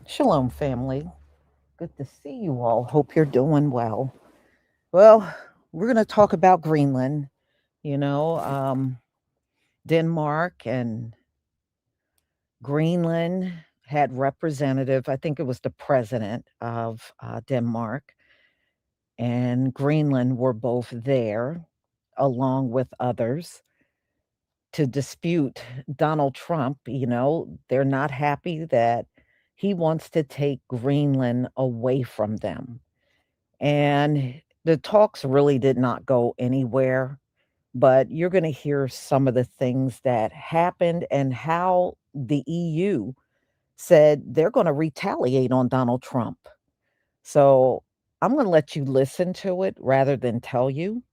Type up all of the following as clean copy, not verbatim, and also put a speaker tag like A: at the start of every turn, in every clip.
A: Shalom, family. Good to see you all. Hope you're doing well. Well, we're going to talk about Greenland. You know, Denmark and Greenland had representative. I think it was the president of Denmark and Greenland were both there, along with others, to dispute Donald Trump. They're not happy that he wants to take Greenland away from them. And the talks really did not go anywhere, but you're going to hear some of the things that happened and how the EU said they're going to retaliate on Donald Trump. So I'm going to let you listen to it rather than tell you.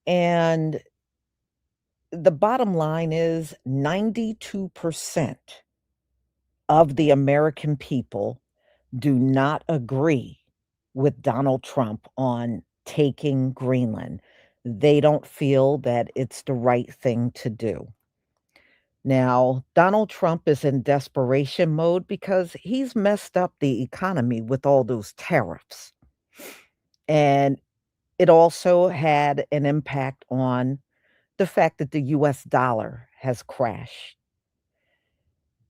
A: And the bottom line is 92% of the American people do not agree with Donald Trump on taking Greenland. They don't feel that it's the right thing to do. Now, Donald Trump is in desperation mode because he's messed up the economy with all those tariffs. And it also had an impact on the fact that the US dollar has crashed.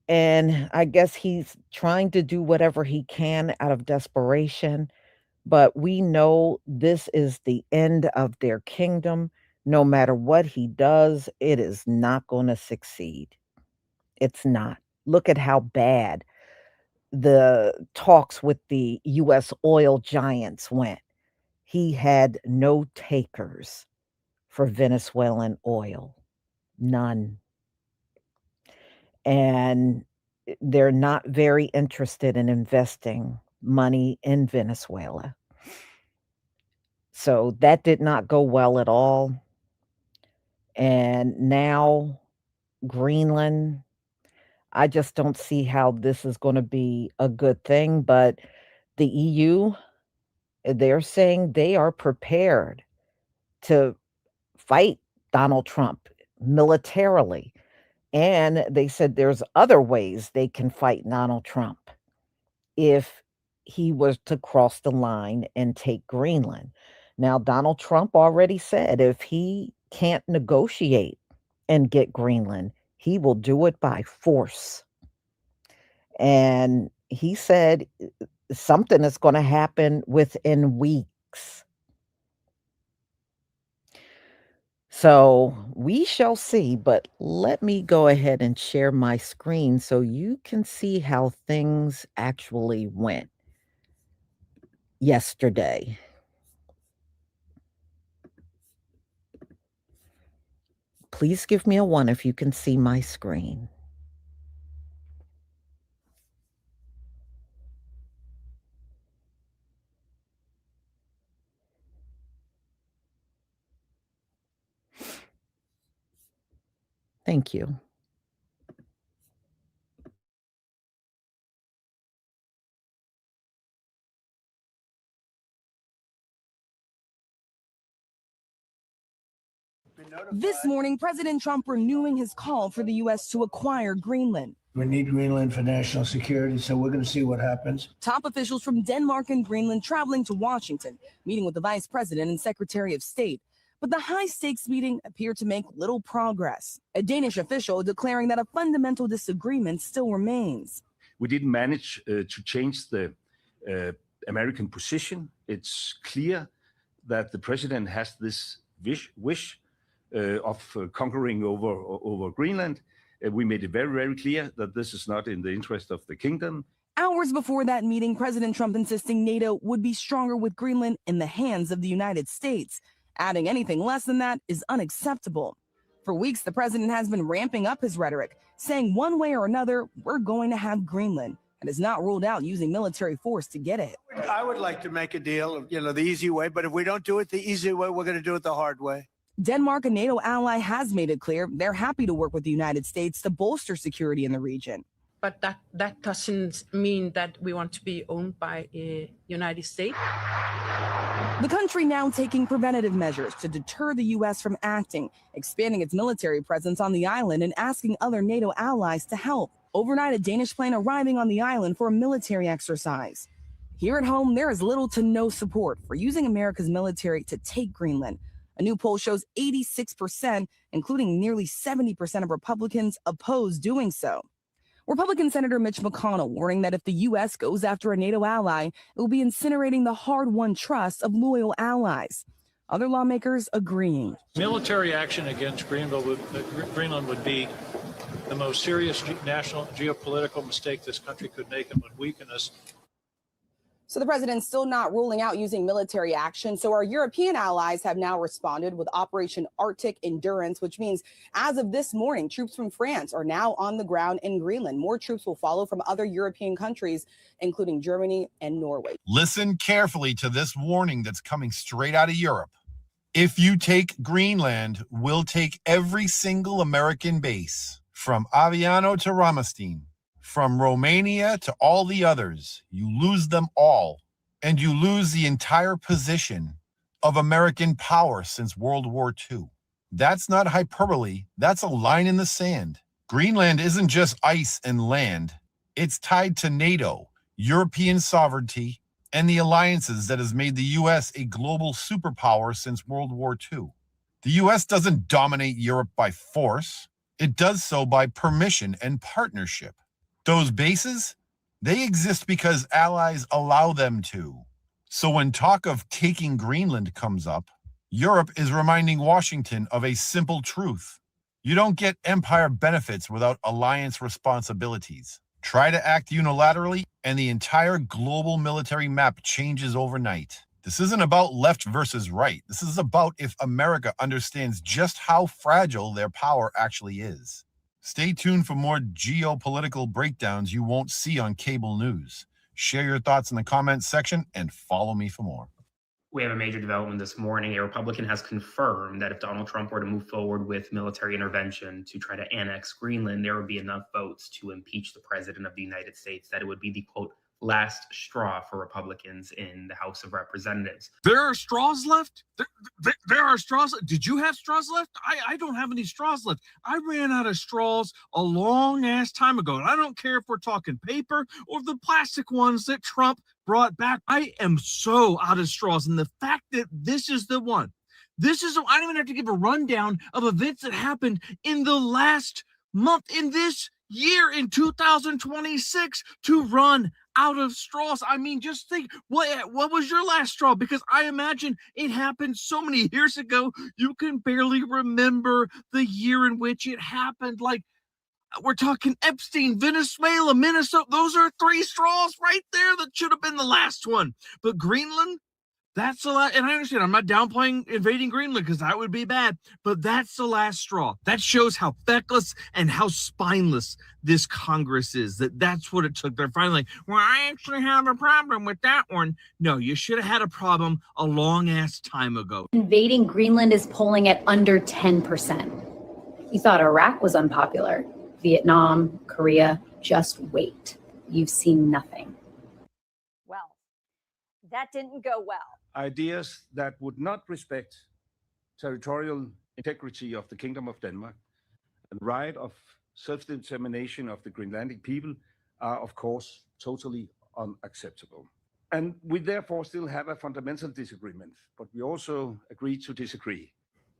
A: And I guess he's trying to do whatever he can out of desperation, but we know this is the end of their kingdom. No matter what he does, it is not going to succeed. It's not. Look at how bad the talks with the US oil giants went. He had no takers for Venezuelan oil, none. And they're not very interested in investing money in Venezuela. So that did not go well at all. And now Greenland, I just don't see how this is going to be a good thing. But the EU, they're saying they are prepared to fight Donald Trump militarily. And they said there's other ways they can fight Donald Trump if he was to cross the line and take Greenland. Now, Donald Trump already said if he can't negotiate and get Greenland, he will do it by force. And he said something is going to happen within weeks. So we shall see, but let me go ahead and share my screen so you can see how things actually went yesterday. Please give me a 1 if you can see my screen. Thank you.
B: This morning, President Trump renewing his call for the U.S. to acquire Greenland.
C: We need Greenland for national security, so we're going to see what happens.
B: Top officials from Denmark and Greenland traveling to Washington, meeting with the Vice President and Secretary of State. But the high-stakes meeting appeared to make little progress. A Danish official declaring that a fundamental disagreement still remains.
D: We didn't manage to change the American position. It's clear that the president has this wish of conquering over Greenland. We made it very, very clear that this is not in the interest of the kingdom.
B: Hours before that meeting, President Trump insisting NATO would be stronger with Greenland in the hands of the United States. Adding anything less than that is unacceptable. For weeks, the president has been ramping up his rhetoric, saying one way or another, we're going to have Greenland, and has not ruled out using military force to get it.
C: I would like to make a deal, the easy way, but if we don't do it the easy way, we're going to do it the hard way.
B: Denmark, a NATO ally, has made it clear they're happy to work with the United States to bolster security in the region.
E: But that doesn't mean that we want to be owned by the United States.
B: The country now taking preventative measures to deter the U.S. from acting, expanding its military presence on the island and asking other NATO allies to help. Overnight, a Danish plane arriving on the island for a military exercise. Here at home, there is little to no support for using America's military to take Greenland. A new poll shows 86%, including nearly 70% of Republicans, oppose doing so. Republican Senator Mitch McConnell warning that if the U.S. goes after a NATO ally, it will be incinerating the hard-won trust of loyal allies. Other lawmakers agreeing.
F: Military action against Greenland would be the most serious national geopolitical mistake this country could make and would weaken us.
B: So the president's still not ruling out using military action. So our European allies have now responded with Operation Arctic Endurance, which means as of this morning, troops from France are now on the ground in Greenland. More troops will follow from other European countries, including Germany and Norway.
G: Listen carefully to this warning that's coming straight out of Europe. If you take Greenland, we'll take every single American base, from Aviano to Ramstein. From Romania to all the others, you lose them all, and you lose the entire position of American power since World War II. That's not hyperbole, that's a line in the sand. Greenland isn't just ice and land, it's tied to NATO, European sovereignty, and the alliances that has made the U.S. a global superpower since World War II. The U.S. doesn't dominate Europe by force, it does so by permission and partnership. Those bases, they exist because allies allow them to. So when talk of taking Greenland comes up, Europe is reminding Washington of a simple truth. You don't get empire benefits without alliance responsibilities. Try to act unilaterally, and the entire global military map changes overnight. This isn't about left versus right. This is about if America understands just how fragile their power actually is. Stay tuned for more geopolitical breakdowns you won't see on cable news. Share your thoughts in the comments section and follow me for more.
H: We have a major development this morning. A Republican has confirmed that if Donald Trump were to move forward with military intervention to try to annex Greenland, there would be enough votes to impeach the president of the United States, that it would be the, quote, last straw for Republicans in the House of Representatives.
I: There are straws left? There are straws. Did you have straws left? I don't have any straws left. I ran out of straws a long ass time ago. And I don't care if we're talking paper or the plastic ones that Trump brought back. I am so out of straws. And the fact that this is the one, I don't even have to give a rundown of events that happened in the last month, in this year, in 2026, to run out of straws. I mean, just think, what was your last straw? Because I imagine it happened so many years ago, you can barely remember the year in which it happened. Like, we're talking Epstein, Venezuela, Minnesota. Those are 3 straws right there that should have been the last one. But Greenland, that's the last, and I understand I'm not downplaying invading Greenland because that would be bad, but that's the last straw. That shows how feckless and how spineless this Congress is, that's what it took. They're finally like, well, I actually have a problem with that one. No, you should have had a problem a long ass time ago.
J: Invading Greenland is polling at under 10%. You thought Iraq was unpopular. Vietnam, Korea, just wait. You've seen nothing.
K: Well, that didn't go well.
D: Ideas that would not respect territorial integrity of the Kingdom of Denmark and right of self-determination of the Greenlandic people are, of course, totally unacceptable. And we therefore still have a fundamental disagreement, but we also agree to disagree.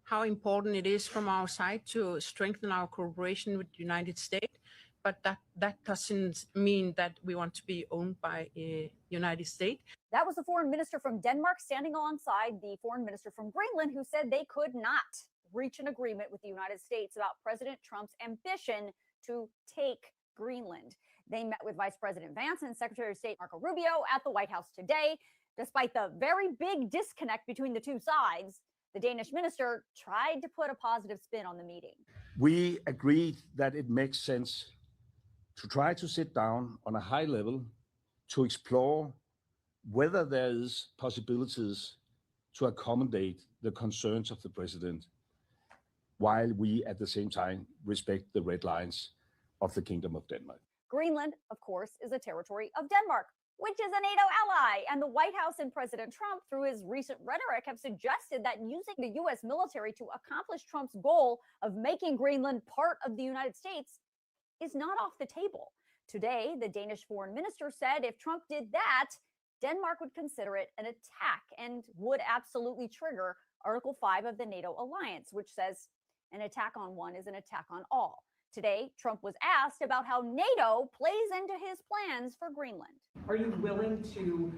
E: How important it is from our side to strengthen our cooperation with the United States, but that doesn't mean that we want to be owned by the United States.
K: That was the foreign minister from Denmark standing alongside the foreign minister from Greenland, who said they could not reach an agreement with the United States about President Trump's ambition to take Greenland. They met with Vice President Vance and Secretary of State Marco Rubio at the White House today. Despite the very big disconnect between the two sides, the Danish minister tried to put a positive spin on the meeting.
D: We agreed that it makes sense to try to sit down on a high level to explore whether there is possibilities to accommodate the concerns of the president, while we at the same time respect the red lines of the Kingdom of Denmark.
K: Greenland, of course, is a territory of Denmark, which is a NATO ally. And the White House and President Trump, through his recent rhetoric, have suggested that using the U.S. military to accomplish Trump's goal of making Greenland part of the United States is not off the table. Today, the Danish foreign minister said if Trump did that, Denmark would consider it an attack and would absolutely trigger Article 5 of the NATO alliance, which says an attack on one is an attack on all. Today, Trump was asked about how NATO plays into his plans for Greenland.
L: Are you willing to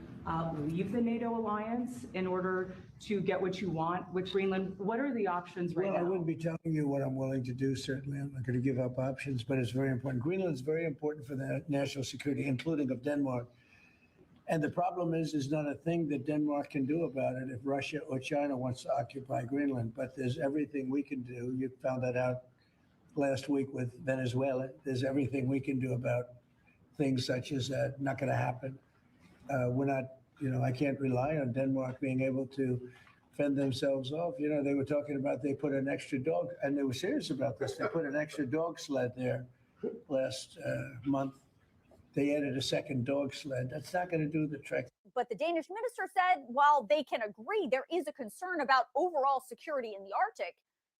L: leave the NATO alliance in order to get what you want with Greenland? What are the options right now?
C: I wouldn't be telling you what I'm willing to do, certainly. I'm not going to give up options, but it's very important. Greenland's very important for the national security, including of Denmark. And the problem is not a thing that Denmark can do about it if Russia or China wants to occupy Greenland. But there's everything we can do. You found that out last week with Venezuela. There's everything we can do about things such as that. Not going to happen. We're not, I can't rely on Denmark being able to fend themselves off. They were talking about they put an extra dog, and they were serious about this. They put an extra dog sled there last month. They added a second dog sled. That's not going to do the trick.
K: But the Danish minister said while they can agree there is a concern about overall security in the Arctic,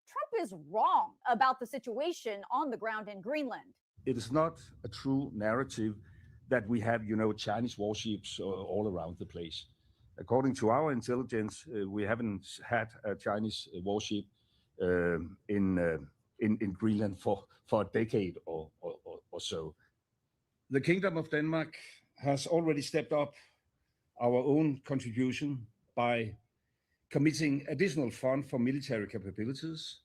K: Trump is wrong about the situation on the ground in Greenland.
D: It is not a true narrative that we have, Chinese warships all around the place. According to our intelligence, we haven't had a Chinese warship in Greenland for a decade or so. The Kingdom of Denmark has already stepped up our own contribution by committing additional funds for military capabilities,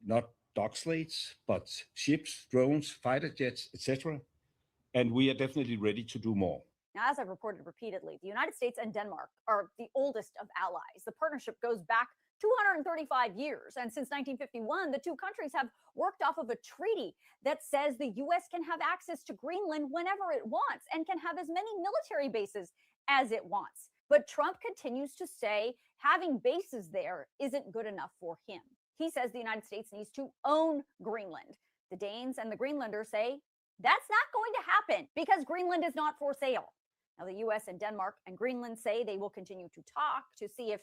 D: not dog sleds, but ships, drones, fighter jets, etc. And we are definitely ready to do more.
K: Now, as I've reported repeatedly, the United States and Denmark are the oldest of allies. The partnership goes back 235 years. And since 1951, the two countries have worked off of a treaty that says the U.S. can have access to Greenland whenever it wants and can have as many military bases as it wants. But Trump continues to say having bases there isn't good enough for him. He says the United States needs to own Greenland. The Danes and the Greenlanders say that's not going to happen because Greenland is not for sale. Now, the U.S. and Denmark and Greenland say they will continue to talk to see if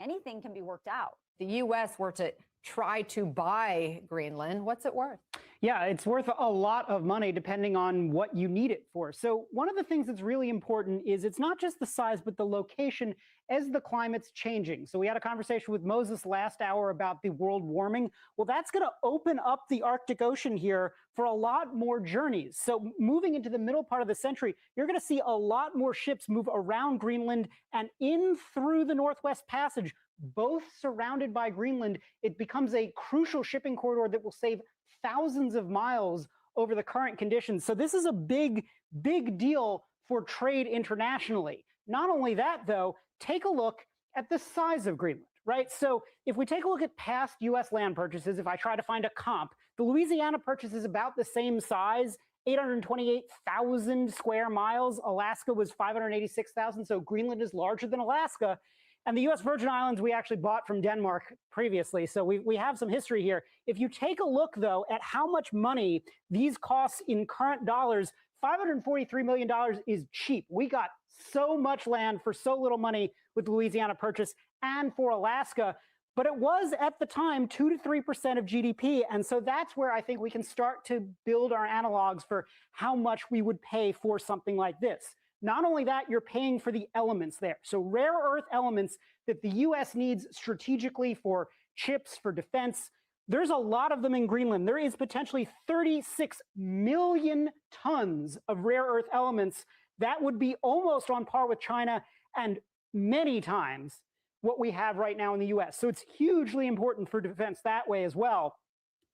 K: anything can be worked out.
M: The U.S. were to try to buy Greenland, what's it worth?
N: Yeah, it's worth a lot of money depending on what you need it for. So one of the things that's really important is it's not just the size, but the location as the climate's changing. So we had a conversation with Moses last hour about the world warming. Well, that's going to open up the Arctic Ocean here for a lot more journeys. So moving into the middle part of the century, you're going to see a lot more ships move around Greenland and in through the Northwest Passage, both surrounded by Greenland. It becomes a crucial shipping corridor that will save thousands of miles over the current conditions. So this is a big, big deal for trade internationally. Not only that, though, take a look at the size of Greenland, right? So if we take a look at past U.S. land purchases, if I try to find a comp, the Louisiana purchase is about the same size, 828,000 square miles. Alaska was 586,000, so Greenland is larger than Alaska. And the U.S. Virgin Islands, we actually bought from Denmark previously. So we have some history here. If you take a look, though, at how much money these cost in current dollars, $543 million is cheap. We got so much land for so little money with the Louisiana Purchase and for Alaska. But it was, at the time, 2 to 3% of GDP. And so that's where I think we can start to build our analogs for how much we would pay for something like this. Not only that, you're paying for the elements there. So rare earth elements that the U.S. needs strategically for chips, for defense. There's a lot of them in Greenland. There is potentially 36 million tons of rare earth elements. That would be almost on par with China and many times what we have right now in the U.S. So it's hugely important for defense that way as well.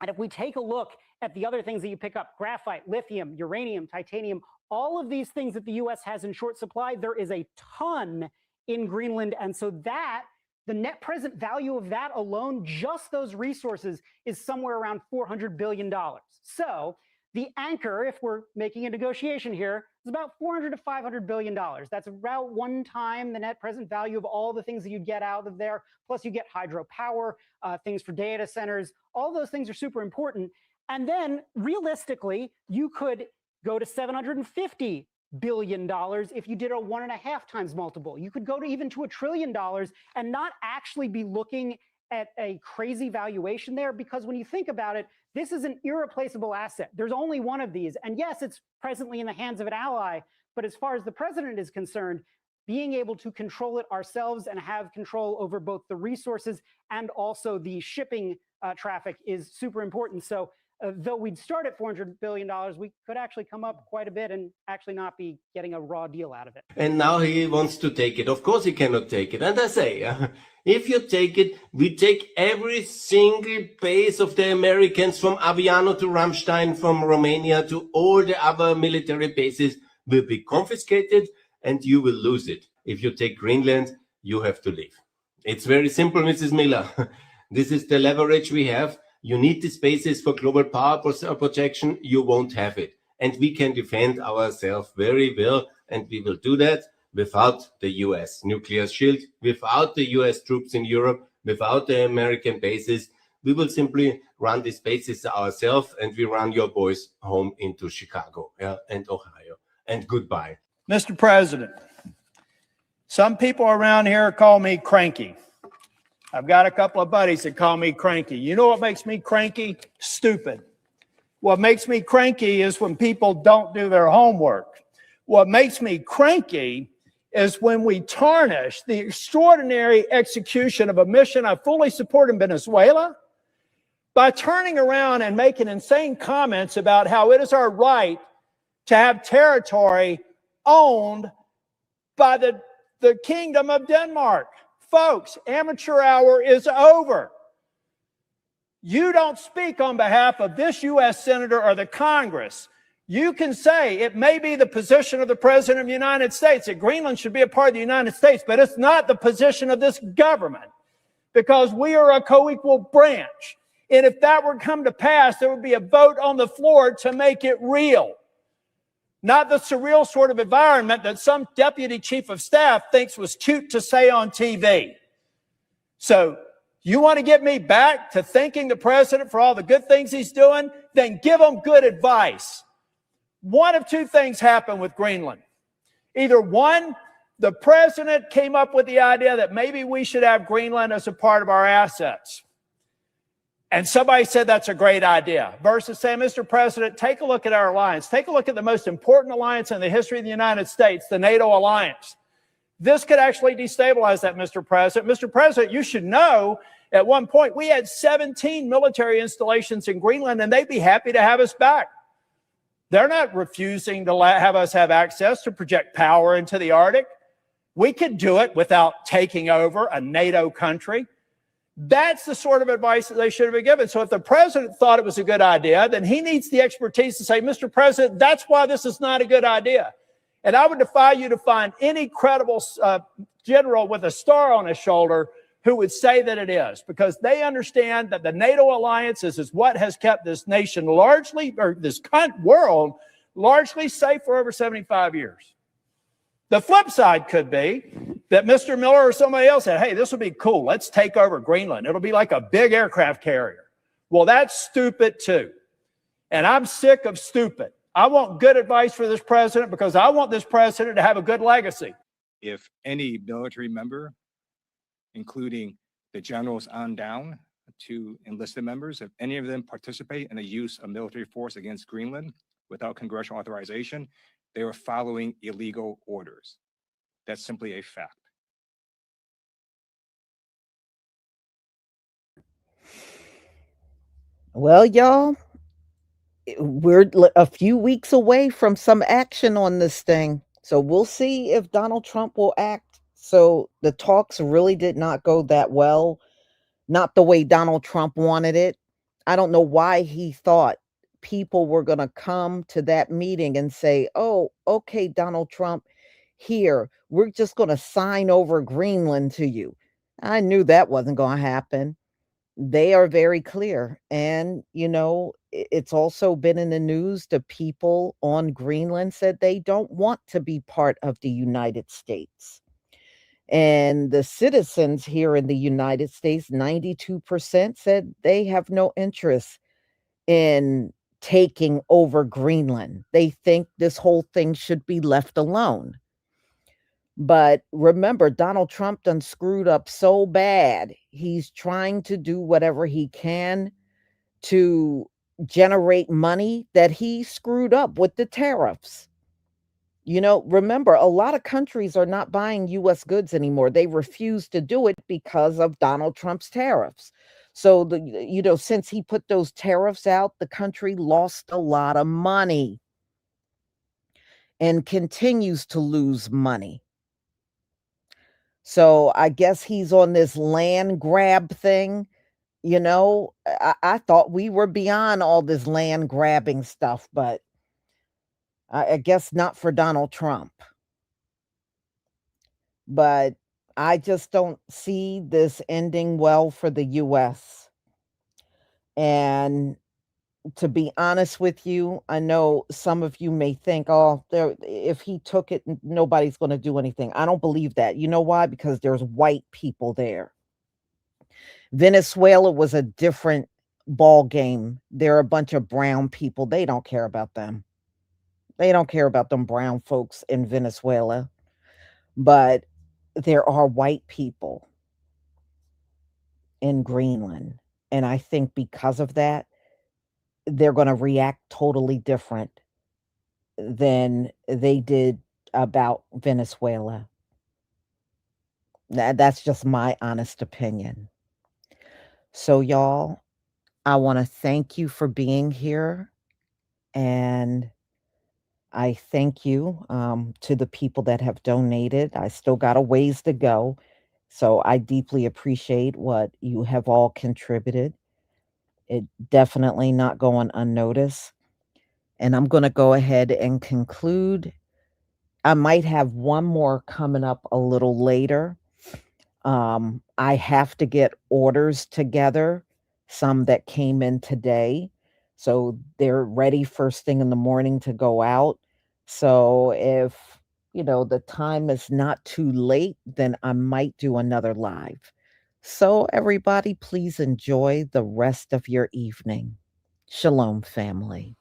N: And if we take a look at the other things that you pick up, graphite, lithium, uranium, titanium, all of these things that the U.S. has in short supply, there is a ton in Greenland. And so that, the net present value of that alone, just those resources, is somewhere around $400 billion. So the anchor, if we're making a negotiation here, is about $400 to $500 billion. That's about 1 time the net present value of all the things that you'd get out of there. Plus you get hydropower, things for data centers. All those things are super important. And then realistically, you could go to $750 billion if you did a 1.5 times multiple. You could go to even to $1 trillion and not actually be looking at a crazy valuation there, because when you think about it, this is an irreplaceable asset. There's only one of these. And yes, it's presently in the hands of an ally, but as far as the president is concerned, being able to control it ourselves and have control over both the resources and also the shipping traffic is super important. So though we'd start at $400 billion, we could actually come up quite a bit and actually not be getting a raw deal out of it.
O: And now he wants to take it. Of course he cannot take it. And I say, if you take it, we take every single base of the Americans from Aviano to Ramstein, from Romania to all the other military bases will be confiscated and you will lose it. If you take Greenland, you have to leave. It's very simple, Mrs. Miller. This is the leverage we have. You need these bases for global power projection. You won't have it. And we can defend ourselves very well. And we will do that without the US nuclear shield, without the US troops in Europe, without the American bases. We will simply run these bases ourselves, and we run your boys home into Chicago, and Ohio. And goodbye.
P: Mr. President, some people around here call me cranky. I've got a couple of buddies that call me cranky. You know what makes me cranky? Stupid. What makes me cranky is when people don't do their homework. What makes me cranky is when we tarnish the extraordinary execution of a mission I fully support in Venezuela by turning around and making insane comments about how it is our right to have territory owned by the Kingdom of Denmark. Folks, amateur hour is over. You don't speak on behalf of this U.S. Senator or the Congress. You can say it may be the position of the President of the United States that Greenland should be a part of the United States, but it's not the position of this government, because we are a co-equal branch. And if that were to come to pass, there would be a vote on the floor to make it real. Not the surreal sort of environment that some deputy chief of staff thinks was cute to say on TV. So you want to get me back to thanking the president for all the good things he's doing? Then give him good advice. One of two things happened with Greenland. Either one, the president came up with the idea that maybe we should have Greenland as a part of our assets. And somebody said that's a great idea, versus saying, Mr. President, take a look at our alliance. Take a look at the most important alliance in the history of the United States, the NATO alliance. This could actually destabilize that, Mr. President. Mr. President, you should know at one point we had 17 military installations in Greenland, and they'd be happy to have us back. They're not refusing to have us have access to project power into the Arctic. We could do it without taking over a NATO country. That's the sort of advice that they should have been given. So if the president thought it was a good idea, then he needs the expertise to say, Mr. President, that's why this is not a good idea. And I would defy you to find any credible general with a star on his shoulder who would say that it is, because they understand that the NATO alliances is what has kept this nation largely, or this world, largely safe for over 75 years. The flip side could be that Mr. Miller or somebody else said, hey, this would be cool. Let's take over Greenland. It'll be like a big aircraft carrier. Well, that's stupid too. And I'm sick of stupid. I want good advice for this president, because I want this president to have a good legacy.
Q: If any military member, including the generals on down to enlisted members, if any of them participate in the use of military force against Greenland without congressional authorization, they are following illegal orders. That's simply a fact.
A: Well, y'all, we're a few weeks away from some action on this thing. So we'll see if Donald Trump will act. So the talks really did not go that well. Not the way Donald Trump wanted it. I don't know why he thought people were going to come to that meeting and say, oh, okay, Donald Trump, here, we're just going to sign over Greenland to you. I knew that wasn't going to happen. They are very clear. And, you know, it's also been in the news. The people on Greenland said they don't want to be part of the United States. And the citizens here in the United States, 92% said they have no interest in taking over Greenland. They think this whole thing should be left alone. But remember, Donald Trump done screwed up so bad. He's trying to do whatever he can to generate money that he screwed up with the tariffs. Remember, a lot of countries are not buying US goods anymore. They refuse to do it because of Donald Trump's tariffs. So since he put those tariffs out, the country lost a lot of money and continues to lose money. So I guess he's on this land grab thing. I thought we were beyond all this land grabbing stuff, but I guess not for Donald Trump. But I just don't see this ending well for the US. And to be honest with you, I know some of you may think, oh, if he took it, nobody's going to do anything. I don't believe that. You know why? Because there's white people there. Venezuela was a different ball game. There are a bunch of brown people. They don't care about them. They don't care about them brown folks in Venezuela. But there are white people in Greenland. And I think because of that, they're going to react totally different than they did about Venezuela. That's just my honest opinion. So, y'all, I want to thank you for being here. And I thank you to the people that have donated. I still got a ways to go. So I deeply appreciate what you have all contributed. It definitely not going unnoticed. And I'm going to go ahead and conclude. I might have one more coming up a little later. I have to get orders together, some that came in today. So they're ready first thing in the morning to go out. So if, the time is not too late, then I might do another live. So everybody, please enjoy the rest of your evening. Shalom, family.